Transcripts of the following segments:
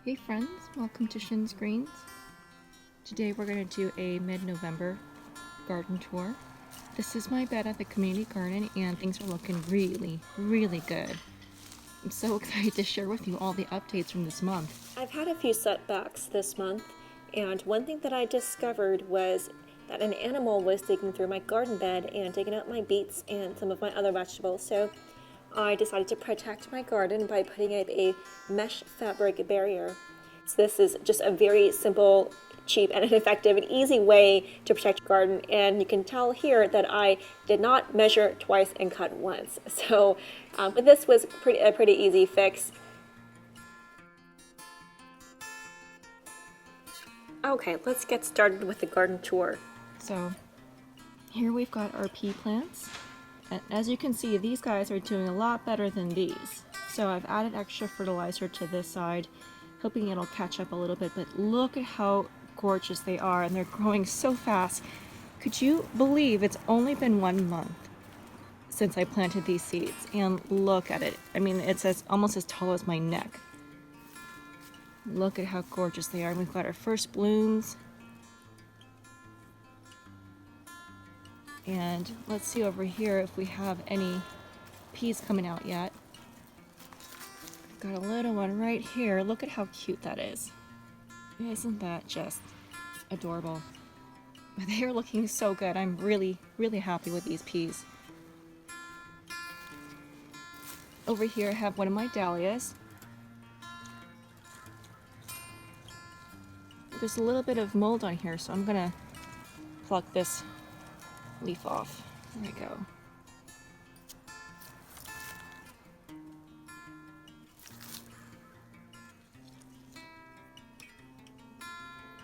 Hey friends, welcome to Shin's Greens. Today we're going to do a mid-November garden tour. This is my bed at the community garden and things are looking really good. I'm so excited to share with you all the updates from this month. I've had a few setbacks this month, and one thing that I discovered was that an animal was digging through my garden bed and digging up my beets and some of my other vegetables. So I decided to protect my garden by putting up a mesh fabric barrier. So this is just a very simple, cheap, and an effective and easy way to protect your garden. And you can tell here that I did not measure twice and cut once. So but this was a pretty easy fix. Okay, let's get started with the garden tour. So here we've got our pea plants. And as you can see, these guys are doing a lot better than these. So I've added extra fertilizer to this side, hoping it'll catch up a little bit, but look at how gorgeous they are and they're growing so fast. Could you believe it's only been 1 month since I planted these seeds? And look at it. I mean, it's almost as tall as my neck. Look at how gorgeous they are. We've got our first blooms. And let's see over here if we have any peas coming out yet. Got a little one right here. Look at how cute that is. Isn't that just adorable? They are looking so good. I'm really happy with these peas. Over here I have one of my dahlias. There's a little bit of mold on here, so I'm gonna pluck this leaf off. There we go.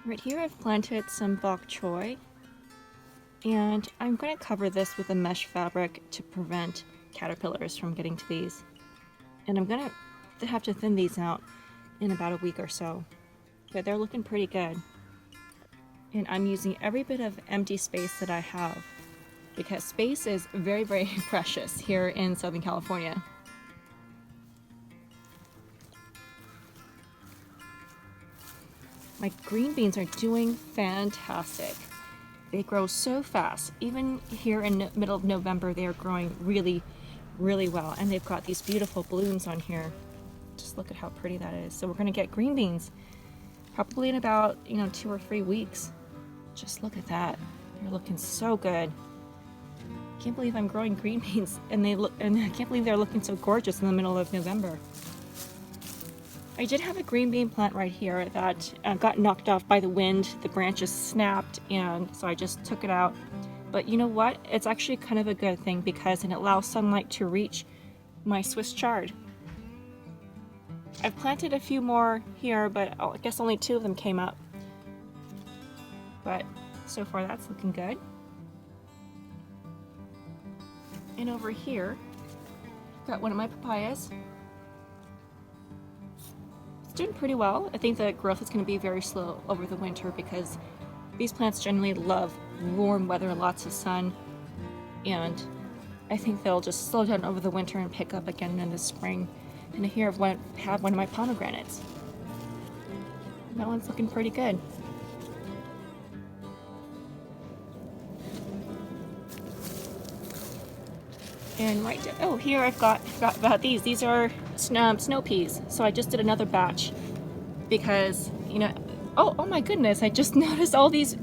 Right here I've planted some bok choy, and I'm going to cover this with a mesh fabric to prevent caterpillars from getting to these. And I'm going to have to thin these out in about a week or so, but they're looking pretty good. And I'm using every bit of empty space that I have, because space is very precious here in Southern California. My green beans are doing fantastic. They grow so fast. Even here in the middle of November, they are growing really well. And they've got these beautiful blooms on here. Just look at how pretty that is. So we're gonna get green beans probably in about 2 or 3 weeks. Just look at that. They're looking so good. Can't believe I'm growing green beans and I can't believe they're looking so gorgeous in the middle of November. I did have a green bean plant right here that got knocked off by the wind. The branches snapped, and so I just took it out. But you know what? It's actually kind of a good thing because it allows sunlight to reach my Swiss chard. I've planted a few more here, but I guess only 2 of them came up. But so far that's looking good. And over here, I've got one of my papayas. Doing pretty well. I think the growth is going to be very slow over the winter because these plants generally love warm weather, lots of sun, and I think they'll just slow down over the winter and pick up again in the spring. And here I have one of my pomegranates. That one's looking pretty good. And here I've got about these. These are snow peas. So I just did another batch because, oh my goodness, I just noticed all these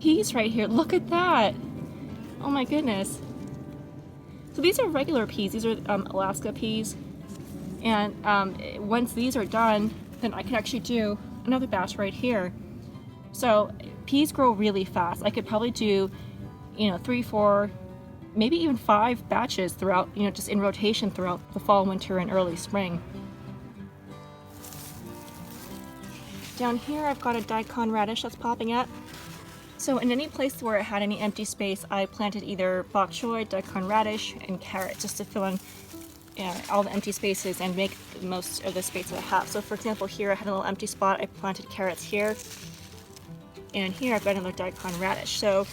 peas right here. Look at that. Oh my goodness. So these are regular peas. These are Alaska peas. And once these are done, then I can actually do another batch right here. So peas grow really fast. I could probably do, 3, 4, maybe even 5 batches throughout, just in rotation throughout the fall, winter, and early spring. Down here I've got a daikon radish that's popping up. So in any place where it had any empty space, I planted either bok choy, daikon radish, and carrot just to fill in all the empty spaces and make the most of the space that I have. So for example, here I had a little empty spot. I planted carrots here. And here I've got another daikon radish. So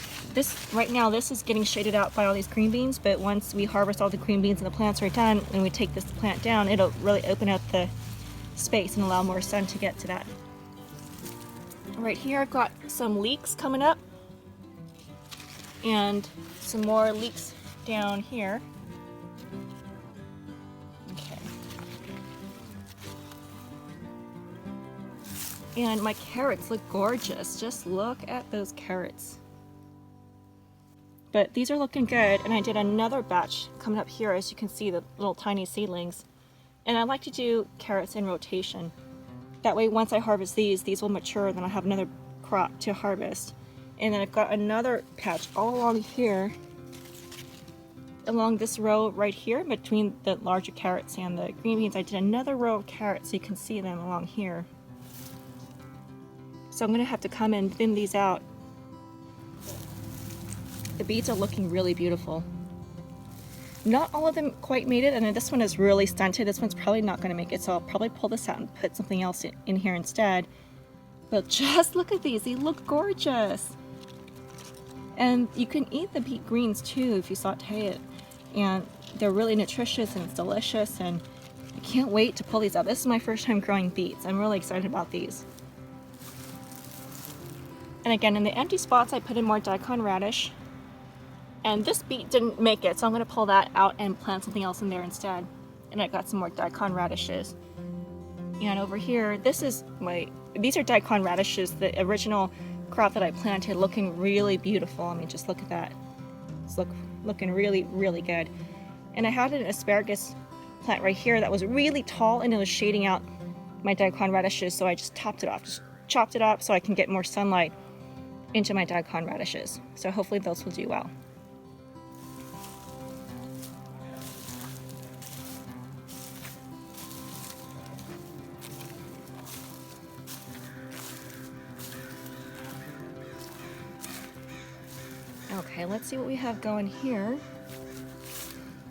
right now this is getting shaded out by all these green beans, but once we harvest all the green beans and the plants are done and we take this plant down, it'll really open up the space and allow more sun to get to that. Right here I've got some leeks coming up and some more leeks down here. Okay. And my carrots look gorgeous. Just look at those carrots. But these are looking good, and I did another batch coming up here, as you can see, the little tiny seedlings. And I like to do carrots in rotation. That way once I harvest these will mature, then I'll have another crop to harvest. And then I've got another patch all along here, along this row right here between the larger carrots and the green beans. I did another row of carrots so you can see them along here. So I'm going to have to come and thin these out. The beets are looking really beautiful. Not all of them quite made it, and then this one is really stunted. This one's probably not going to make it, so I'll probably pull this out and put something else in here instead. But just look at these. They look gorgeous. And you can eat the beet greens too if you saute it. And they're really nutritious and it's delicious, and I can't wait to pull these out. This is my first time growing beets. I'm really excited about these. And again, in the empty spots I put in more daikon radish. And this beet didn't make it, so I'm going to pull that out and plant something else in there instead. And I got some more daikon radishes. And over here, these are daikon radishes, the original crop that I planted, looking really beautiful. I mean, just look at that. It's looking really, really good. And I had an asparagus plant right here that was really tall, and it was shading out my daikon radishes, so I just topped it off. Just chopped it up so I can get more sunlight into my daikon radishes. So hopefully those will do well. Okay, let's see what we have going here.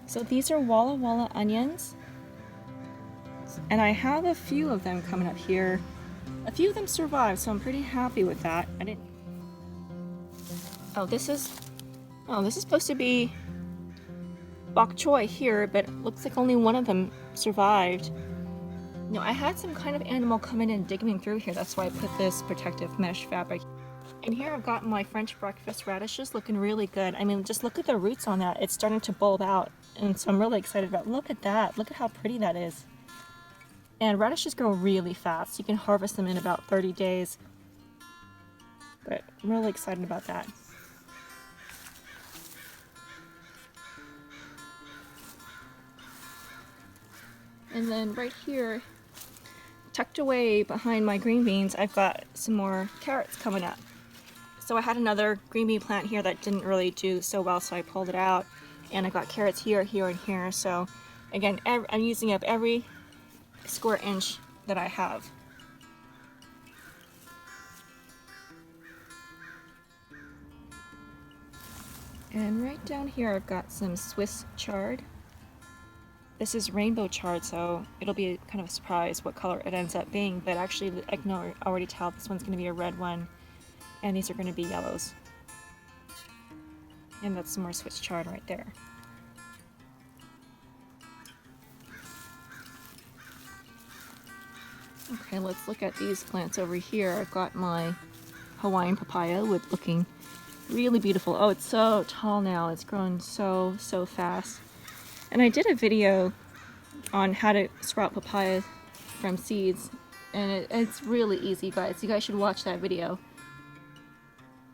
So these are Walla Walla onions. And I have a few of them coming up here. A few of them survived, so I'm pretty happy with that. This is supposed to be bok choy here, but it looks like only one of them survived. No, I had some kind of animal come in and digging through here. That's why I put this protective mesh fabric. And here I've got my French breakfast radishes looking really good. I mean, just look at the roots on that. It's starting to bulb out. And so I'm really excited about, look at that. Look at how pretty that is. And radishes grow really fast. You can harvest them in about 30 days. But I'm really excited about that. And then right here, tucked away behind my green beans, I've got some more carrots coming up. So I had another green bean plant here that didn't really do so well, so I pulled it out. And I got carrots here, here, and here. So again, I'm using up every square inch that I have. And right down here I've got some Swiss chard. This is rainbow chard, so it'll be kind of a surprise what color it ends up being, but actually I can already tell this one's going to be a red one, and these are going to be yellows. And that's some more Swiss chard right there. Okay, let's look at these plants over here. I've got my Hawaiian papaya with looking really beautiful. Oh, it's so tall now. It's grown so fast. And I did a video on how to sprout papaya from seeds, and it's really easy, guys. You guys should watch that video.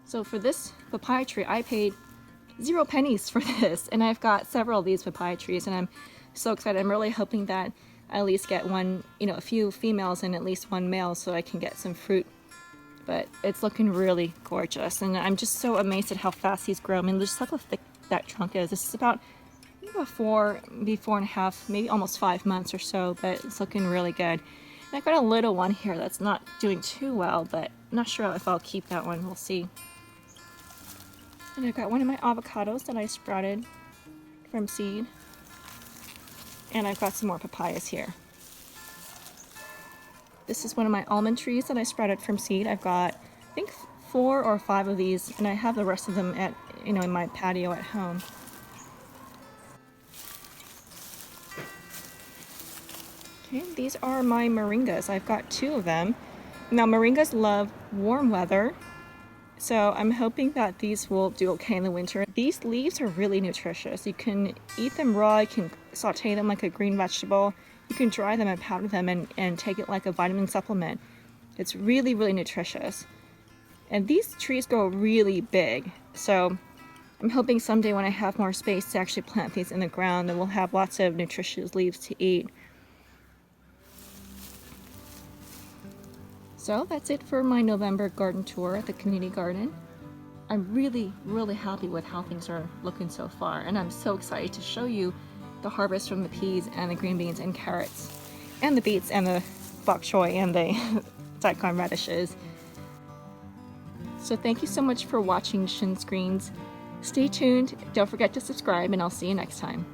So for this papaya tree, I paid 0 pennies for this, and I've got several of these papaya trees, and I'm so excited. I'm really hoping that I at least get one, a few females and at least one male, so I can get some fruit. But it's looking really gorgeous, and I'm just so amazed at how fast he's grown. I mean, just look how thick that trunk is. This is about 4.5, maybe almost 5 months or so, but it's looking really good. And I've got a little one here that's not doing too well, but I'm not sure if I'll keep that one. We'll see. And I've got one of my avocados that I sprouted from seed. And I've got some more papayas here. This is one of my almond trees that I sprouted from seed. I've got, I think, 4 or 5 of these, and I have the rest of them at, in my patio at home. Okay, these are my moringas. I've got 2 of them. Now moringas love warm weather, so I'm hoping that these will do okay in the winter. These leaves are really nutritious. You can eat them raw, you can saute them like a green vegetable, you can dry them and powder them and take it like a vitamin supplement. It's really, really nutritious. And these trees grow really big, so I'm hoping someday when I have more space to actually plant these in the ground, then we'll have lots of nutritious leaves to eat. So that's it for my November garden tour at the community garden. I'm really, really happy with how things are looking so far, and I'm so excited to show you the harvest from the peas and the green beans and carrots, and the beets and the bok choy and the daikon radishes. So thank you so much for watching Shin Screens. Stay tuned, don't forget to subscribe, and I'll see you next time.